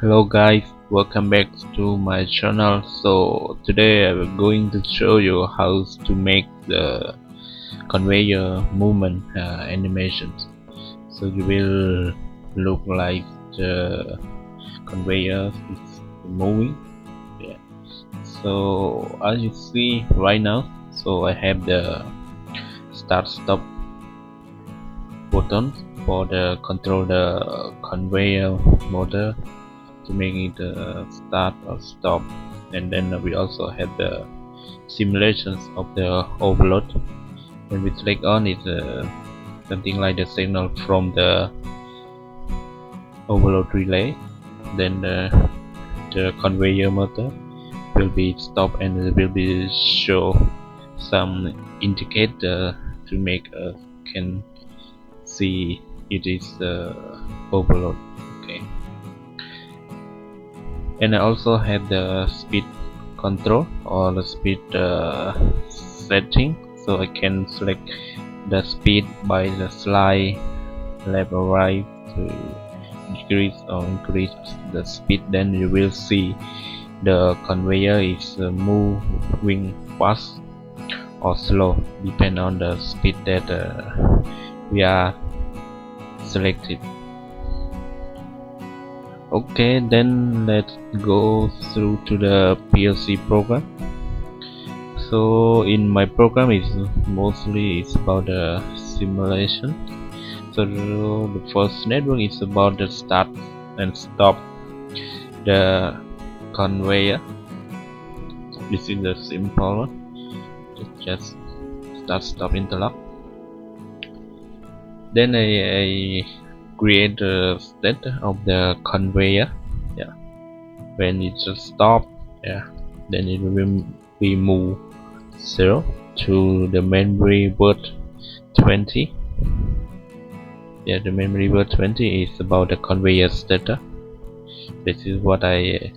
Hello guys, welcome back to my channel. So today I'm going to show you how to make the conveyor movement animations. So you will look like the conveyor is moving. Yeah. So as you see right now, so I have the start stop button for the control the conveyor motor to make it start or stop, and then we also have the simulations of the overload. When we click on it, something like the signal from the overload relay, then the conveyor motor will be stopped and it will be show some indicator to make us can see it is overload. Okay, and I also have the speed control or the speed setting, so I can select the speed by the slide left or right to decrease or increase the speed. Then you will see the conveyor is moving fast or slow depend on the speed that we are selected. Okay, then let's go through to the PLC program. So in my program is mostly it's about the simulation. So the first network is about the start and stop the conveyor. This is the simple one. Just start stop interlock. Then I create the state of the conveyor. Yeah, when it just stop, yeah, then it will be move 0 to the memory word 20. Yeah, the memory word 20 is about the conveyor data. This is what I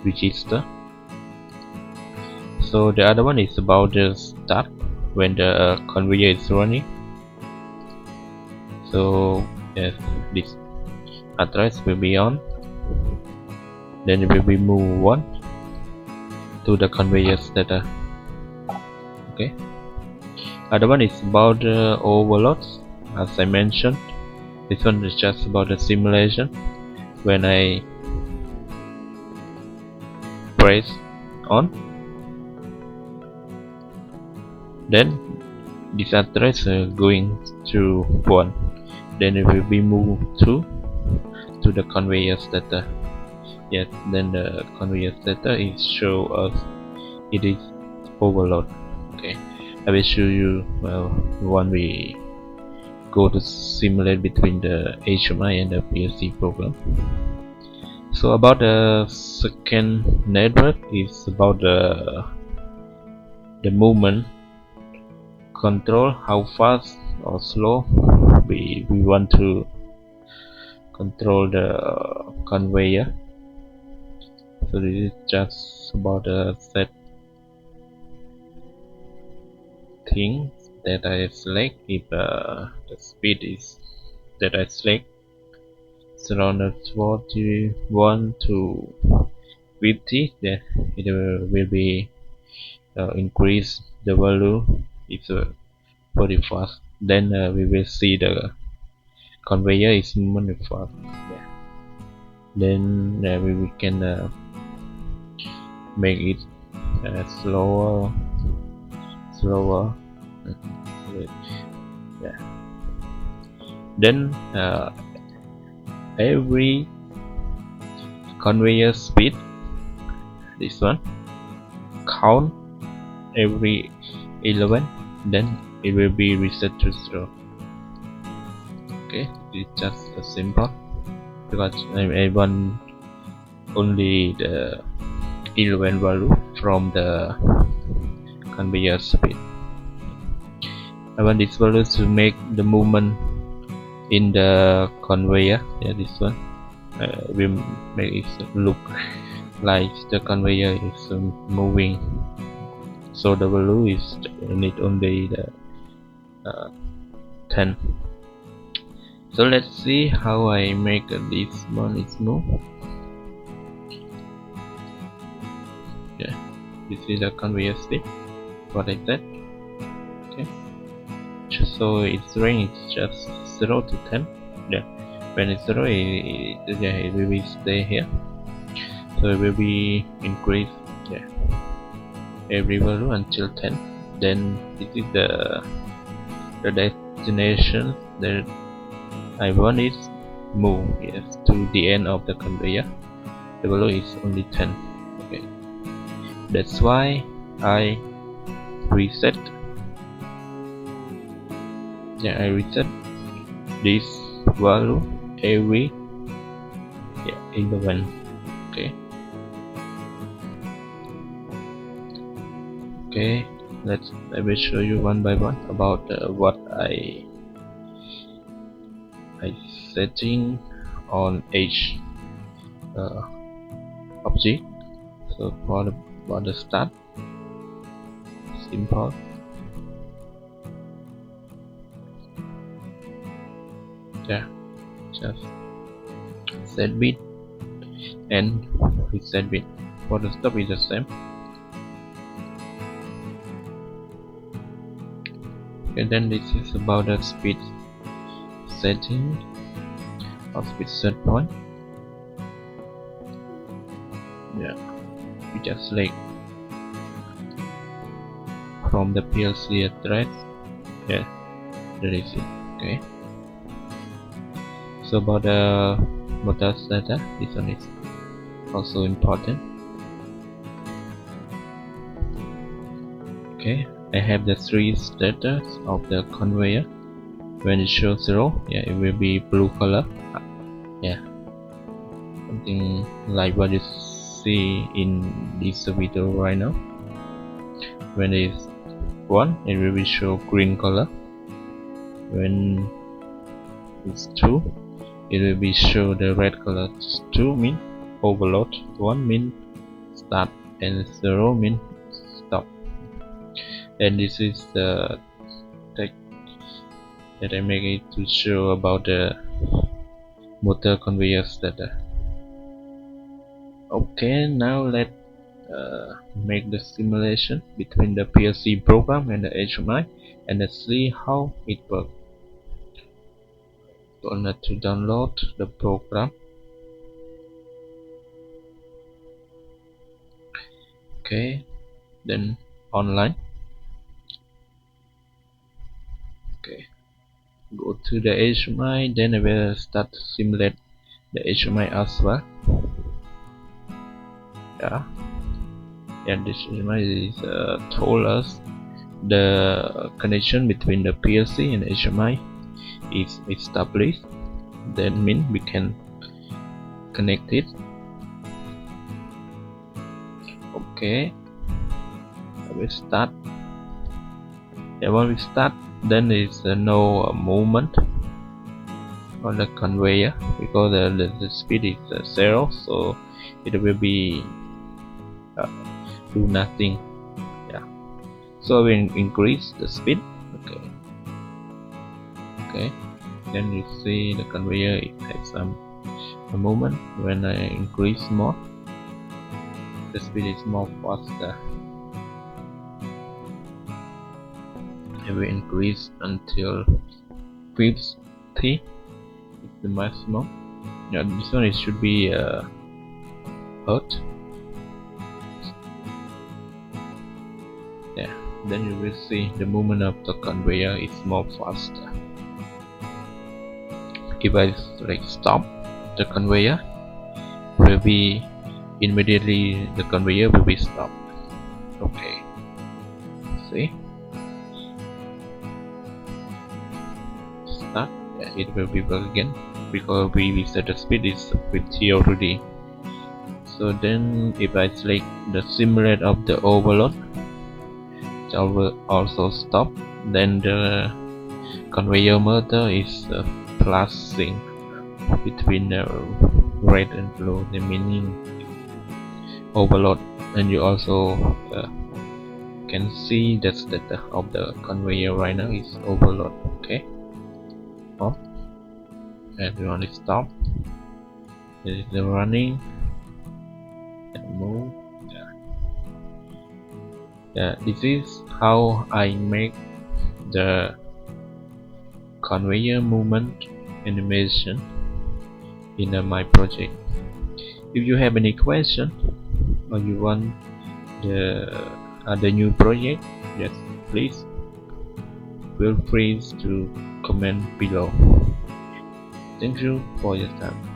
register. So the other one is about the start when the conveyor is running. So yes, this address will be on, then it will be move 1 to the conveyor data. Okay, other one is about the overloads. As I mentioned, this one is just about the simulation. When I press on, then this address going to 1, then it will be moved to the conveyor data. Yes, then the conveyor data is show us it is overload. Okay, I will show you when we go to simulate between the HMI and the PLC program. So about the second network is about the movement control, how fast or slow we want to control the conveyor. So this is just about the set things that I select. If the speed is that I select is around 41 to 50, then it will be increase the value. It's very fast. Then we will see the conveyor is moving fast. Yeah. Then we can make it slower. Yeah. Then every conveyor speed, this one count every 11, then it will be reset to 0. Okay, it's just simple because I want only the 11 value from the conveyor speed. I want this value to make the movement in the conveyor. Yeah, this one will make it look like the conveyor is moving. So the value is need only the 10. So let's see how I make this one is move. Yeah, this is the conveyor speed, what I said. Okay, so its range is just 0 to 10. Yeah, when it's 0, it will be stay here. So it will be increase, yeah, every value until 10. Then this is the destination that I want is move, yes, to the end of the conveyor. The value is only 10. Okay, that's why I reset. Yeah, I reset this value every 11. Okay. Okay, I will show you one by one about what I setting on each object. So for the start, simple. Yeah, just set bit and reset bit. For the stop is the same. And then this is about the speed setting or speed set point. Yeah, we just select from the PLC address. Yeah, that is it. Okay, so about the motor data, this one is also important. Okay, I have the 3 status of the conveyor. When it shows 0, yeah, it will be blue color. Yeah, something like what you see in this video right now. When it is 1, it will be show green color. When it's 2, it will be show the red color. 2 mean overload, 1 mean start, and 0 mean stop. And this is the text that I make it to show about the motor conveyor status. Okay, now let's make the simulation between the PLC program and the HMI, and let's see how it works. So I need to download the program. Okay, then online. Okay, go to the HMI, then I will start to simulate the HMI as well. Yeah, and this HMI is told us the connection between the PLC and HMI is established. That means we can connect it. Okay, I will start. Yeah, when we start, then there is no movement on the conveyor because the speed is 0, so it will be do nothing. Yeah, so we increase the speed. Okay, then you see the conveyor, it has some movement. When I increase more, the speed is more faster. I will increase until 50. It's the maximum. Yeah, this one it should be Hertz. Yeah, then you will see the movement of the conveyor is more faster. If I stop the conveyor, will be immediately the conveyor will be stopped. Okay, see, start. Yeah, it will be back again because we set the speed is 50 already. So then if I select the simulate of the overload, it will also stop. Then the conveyor motor is flashing between the red and blue, the meaning overload, and you also can see the status of the conveyor right now is overload. Okay, off. and we want to stop. This is the running and move. This is how I make the conveyor movement animation in my project. If you have any question or you want the other new project, yes, please feel free to comment below. Thank you for your time.